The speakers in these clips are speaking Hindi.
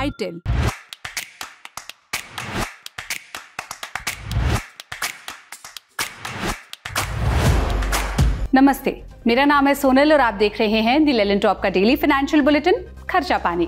टाइटल। नमस्ते, मेरा नाम है सोनल और आप देख रहे हैं द लेलन टॉप का डेली फाइनेंशियल बुलेटिन खर्चा पानी।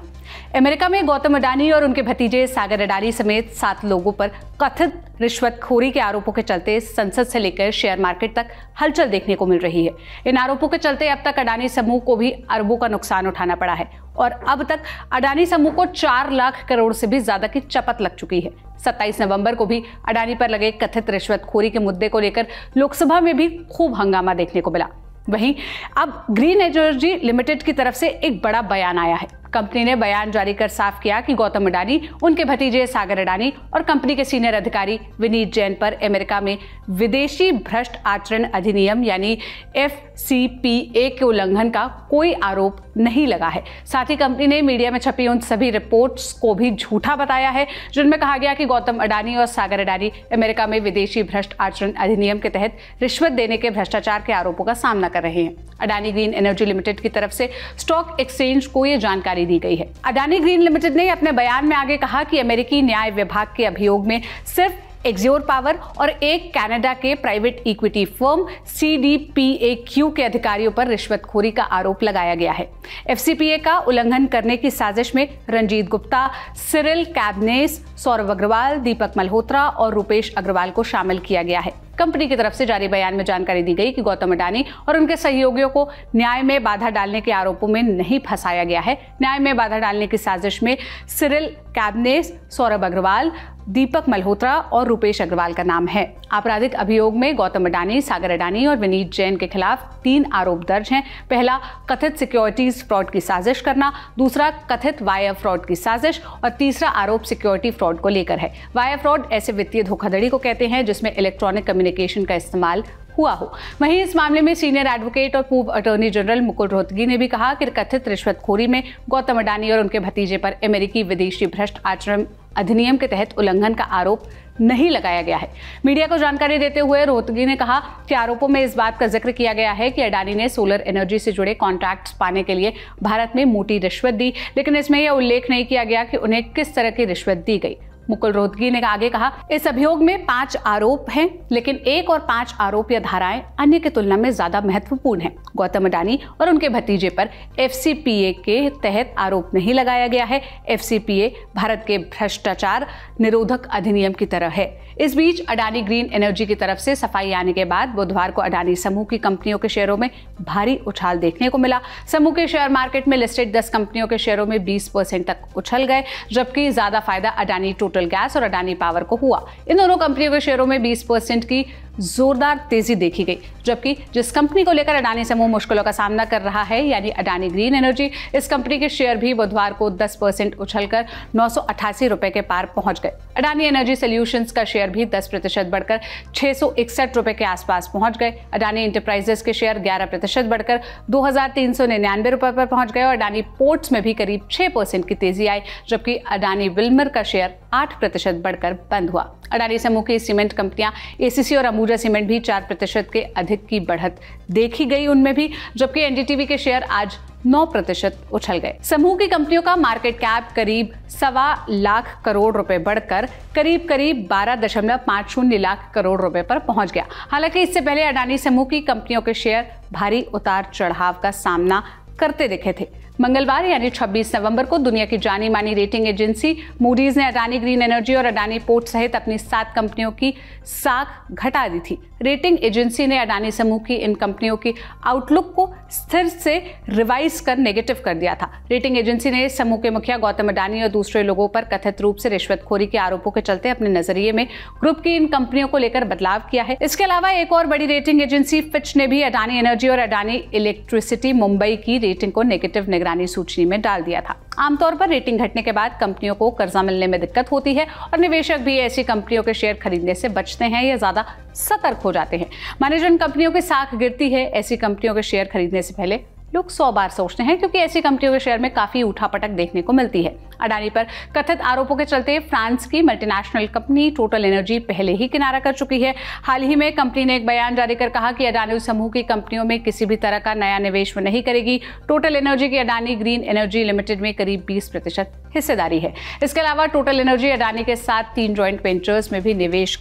अमेरिका में गौतम अडानी और उनके भतीजे सागर अडानी समेत 7 लोगों पर कथित रिश्वतखोरी के आरोपों के चलते संसद से लेकर शेयर मार्केट तक हलचल देखने को मिल रही है। इन आरोपों के चलते अब तक अडानी समूह को भी अरबों का नुकसान उठाना पड़ा है और अब तक अडानी समूह को 4 लाख करोड़ से भी ज्यादा की चपत लग चुकी है। 27 नवंबर को भी अडानी पर लगे कथित रिश्वतखोरी के मुद्दे को लेकर लोकसभा में भी खूब हंगामा देखने को मिला। वहीं अब ग्रीन एनर्जी लिमिटेड की तरफ से एक बड़ा बयान आया है। कंपनी ने बयान जारी कर साफ किया कि गौतम अडानी, उनके भतीजे सागर अडानी और कंपनी के सीनियर अधिकारी विनीत जैन पर अमेरिका में विदेशी भ्रष्ट आचरण अधिनियम यानी FCPA के उल्लंघन का कोई आरोप नहीं लगा है। साथ ही कंपनी ने मीडिया में छपी उन सभी रिपोर्ट्स को भी झूठा बताया है जिनमें कहा गया कि गौतम अडानी और सागर अडानी अमेरिका में विदेशी भ्रष्ट आचरण अधिनियम के तहत रिश्वत देने के भ्रष्टाचार के आरोपों का सामना कर रहे हैं। अडानी ग्रीन एनर्जी लिमिटेड की तरफ से स्टॉक एक्सचेंज को यह जानकारी दी गई है। अडानी ग्रीन लिमिटेड ने अपने बयान में आगे कहा कि अमेरिकी न्याय विभाग के अभियोग में सिर्फ एक्सियोर पावर और एक कनाडा के प्राइवेट इक्विटी फर्म CDPAQ के अधिकारियों पर रिश्वतखोरी का आरोप लगाया गया है। FCPA का उल्लंघन करने की साजिश में रंजीत गुप्ता, सिरिल कैबनेस, सौरभ अग्रवाल, दीपक मल्होत्रा और रुपेश अग्रवाल को शामिल किया गया है। कंपनी की तरफ से जारी बयान में जानकारी दी गई कि गौतम अडानी और उनके सहयोगियों को न्याय में बाधा डालने के आरोपों में नहीं फंसाया गया है। न्याय में बाधा डालने की साजिश में सिरिल कैबनेस, सौरभ अग्रवाल, दीपक मल्होत्रा और रुपेश अग्रवाल का नाम है। आपराधिक अभियोग में गौतम अडानी, सागर अडानी और विनीत जैन के खिलाफ 3 आरोप दर्ज हैं। पहला, कथित सिक्योरिटीज फ्रॉड की साजिश करना, दूसरा कथित वायर फ्रॉड की साजिश और तीसरा आरोप सिक्योरिटी फ्रॉड को लेकर है। वायर फ्रॉड ऐसे वित्तीय धोखाधड़ी को कहते हैं जिसमें इलेक्ट्रॉनिक कम्युनिकेशन का इस्तेमाल हुआ हो। वहीं इस मामले में सीनियर एडवोकेट और पूर्व अटॉर्नी जनरल मुकुल रोहतगी ने भी कहा कि कथित रिश्वतखोरी में गौतम अडानी और उनके भतीजे पर अमेरिकी विदेशी भ्रष्ट आचरण अधिनियम के तहत उल्लंघन का आरोप नहीं लगाया गया है। मीडिया को जानकारी देते हुए रोहतगी ने कहा कि आरोपों में इस बात का जिक्र किया गया है कि अडानी ने सोलर एनर्जी से जुड़े कॉन्ट्रैक्ट्स पाने के लिए भारत में मोटी रिश्वत दी, लेकिन इसमें यह उल्लेख नहीं किया गया कि उन्हें किस तरह की रिश्वत दी गई। मुकुल रोहतगी ने आगे कहा, इस अभियोग में 5 आरोप हैं, लेकिन 1 और 5 आरोप या धाराएं अन्य की तुलना में ज्यादा महत्वपूर्ण हैं। गौतम अडानी और उनके भतीजे पर FCPA के तहत आरोप नहीं लगाया गया है। FCPA भारत के भ्रष्टाचार निरोधक अधिनियम की तरह है। इस बीच अडानी ग्रीन एनर्जी की तरफ से सफाई आने के बाद बुधवार को अडानी समूह की कंपनियों के शेयरों में भारी उछाल देखने को मिला। समूह के शेयर मार्केट में लिस्टेड 10 कंपनियों के शेयरों में 20% तक उछल गए, जबकि ज्यादा फायदा अडानी टोटल गैस और अडानी पावर को हुआ। इन दोनों कंपनियों के शेयरों में 20% की जोरदार तेजी देखी गई, जबकि जिस कंपनी को लेकर अडानी समूह मुश्किलों का सामना कर रहा है यानी अडानी ग्रीन एनर्जी, इस कंपनी के शेयर भी बुधवार को 10% उछलकर 988 रुपए के पार पहुंच गए। अडानी एनर्जी सॉल्यूशंस का शेयर भी 10% बढ़कर 661 रुपए के आसपास पहुंच गए। अडानी इंटरप्राइजेस के शेयर 11% बढ़कर 2399 रुपए पर पहुंच गए और अडानी पोर्ट्स में भी करीब 6% की तेजी आई, जबकि अडानी विल्मर का शेयर 8% बढ़कर बंद हुआ। अडानी समूह की सीमेंट कंपनियां ACC और अंबुजा सीमेंट भी 4% के अधिक की बढ़त देखी गई उनमें भी, जबकि NDTV के शेयर आज 9% उछल गए। समूह की कंपनियों का मार्केट कैप करीब 1.25 लाख करोड़ रुपए बढ़कर करीब 12.50 लाख करोड़ रुपए पर पहुंच गया। हालांकि इससे पहले अडानी समूह की कंपनियों के शेयर भारी उतार चढ़ाव का सामना करते दिखे थे। मंगलवार यानी 26 नवंबर को दुनिया की जानी मानी रेटिंग एजेंसी मूडीज ने अडानी ग्रीन एनर्जी और अडानी पोर्ट सहित अपनी 7 कंपनियों की साख घटा दी थी। रेटिंग एजेंसी ने अडानी समूह की इन कंपनियों की आउटलुक को स्थिर से रिवाइज कर नेगेटिव कर दिया था। रेटिंग एजेंसी ने समूह के मुखिया गौतम अडानी और दूसरे लोगों पर कथित रूप से रिश्वतखोरी के आरोपों के चलते अपने नजरिए में ग्रुप की इन कंपनियों को लेकर बदलाव किया है। इसके अलावा एक और बड़ी रेटिंग एजेंसी फिच ने भी अडानी एनर्जी और अडानी इलेक्ट्रिसिटी मुंबई की रेटिंग को नेगेटिव निगरानी सूची में डाल दिया था। आमतौर पर रेटिंग घटने के बाद कंपनियों को कर्जा मिलने में दिक्कत होती है और निवेशक भी ऐसी कंपनियों के शेयर खरीदने से बचते हैं या ज्यादा सतर्क हो जाते हैं। माने जिन कंपनियों की साख गिरती है, ऐसी कंपनियों के शेयर खरीदने से पहले लोग 100 बार सोचते हैं, क्योंकि ऐसी कंपनियों के शेयर में काफी उठापटक देखने को मिलती है। अडानी पर कथित आरोपों के चलते फ्रांस की मल्टीनेशनल कंपनी टोटल एनर्जी पहले ही किनारा कर चुकी है। हाल ही में कंपनी ने एक बयान जारी कर कहा कि अडानी समूह की कंपनियों में किसी भी तरह का नया निवेश वो नहीं करेगी। टोटल एनर्जी की अडानी ग्रीन एनर्जी लिमिटेड में करीब 20% हिस्सेदारी है। इसके अलावा टोटल एनर्जी अडानी के साथ 3 जॉइंट वेंचर्स में भी निवेश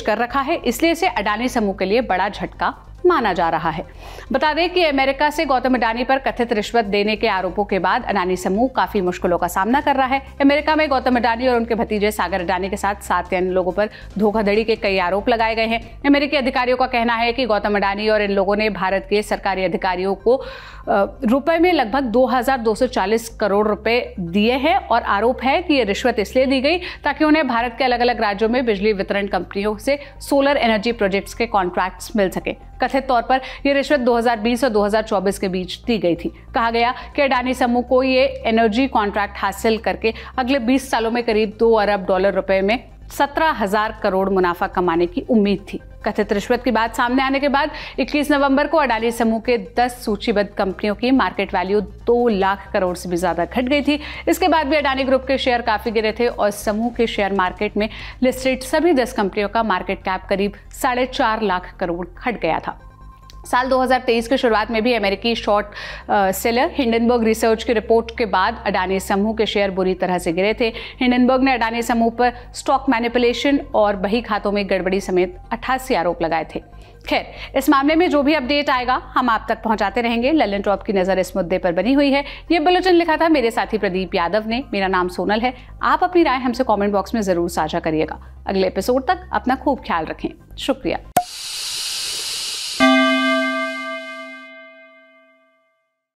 कर रखा है, इसलिए इसे अडानी समूह के लिए बड़ा झटका माना जा रहा है। बता दें कि अमेरिका से गौतम अडानी पर कथित रिश्वत देने के आरोपों के बाद अडानी समूह काफी मुश्किलों का सामना कर रहा है। अमेरिका में गौतम अडानी और उनके भतीजे सागर अडानी के साथ 7 अन्य लोगों पर धोखाधड़ी के कई आरोप लगाए गए हैं। अमेरिकी अधिकारियों का कहना है कि गौतम अडानी और इन लोगों ने भारत के सरकारी अधिकारियों को रुपए में लगभग 2240 करोड़ रुपए दिए हैं और आरोप है कि यह रिश्वत इसलिए दी गई ताकि उन्हें भारत के अलग अलग राज्यों में बिजली वितरण कंपनियों से सोलर एनर्जी प्रोजेक्ट्स के कॉन्ट्रैक्ट्स मिल सके। कथित तौर पर यह रिश्वत 2020 और 2024 के बीच दी गई थी। कहा गया कि अडानी समूह को ये एनर्जी कॉन्ट्रैक्ट हासिल करके अगले 20 सालों में करीब $2 अरब में 17,000 करोड़ मुनाफा कमाने की उम्मीद थी। कथित रिश्वत की बात सामने आने के बाद 21 नवंबर को अडानी समूह के 10 सूचीबद्ध कंपनियों की मार्केट वैल्यू 2 लाख करोड़ से भी ज्यादा घट गई थी। इसके बाद भी अडानी ग्रुप के शेयर काफी गिरे थे और समूह के शेयर मार्केट में लिस्टेड सभी 10 कंपनियों का मार्केट कैप करीब 4.5 लाख करोड़ घट गया था। साल 2023 की शुरुआत में भी अमेरिकी शॉर्ट सेलर हिंडनबर्ग रिसर्च की रिपोर्ट के बाद अडानी समूह के शेयर बुरी तरह से गिरे थे। हिंडनबर्ग ने अडानी समूह पर स्टॉक मैनिपुलेशन और बही खातों में गड़बड़ी समेत 88 आरोप लगाए थे। खैर, इस मामले में जो भी अपडेट आएगा हम आप तक पहुंचाते रहेंगे। लल्लन टॉप की नजर इस मुद्दे पर बनी हुई है। ये बुलेटिन लिखा था मेरे साथी प्रदीप यादव ने। मेरा नाम सोनल है। आप अपनी राय हमसे कमेंट बॉक्स में जरूर साझा करिएगा। अगले एपिसोड तक अपना खूब ख्याल रखें। शुक्रिया।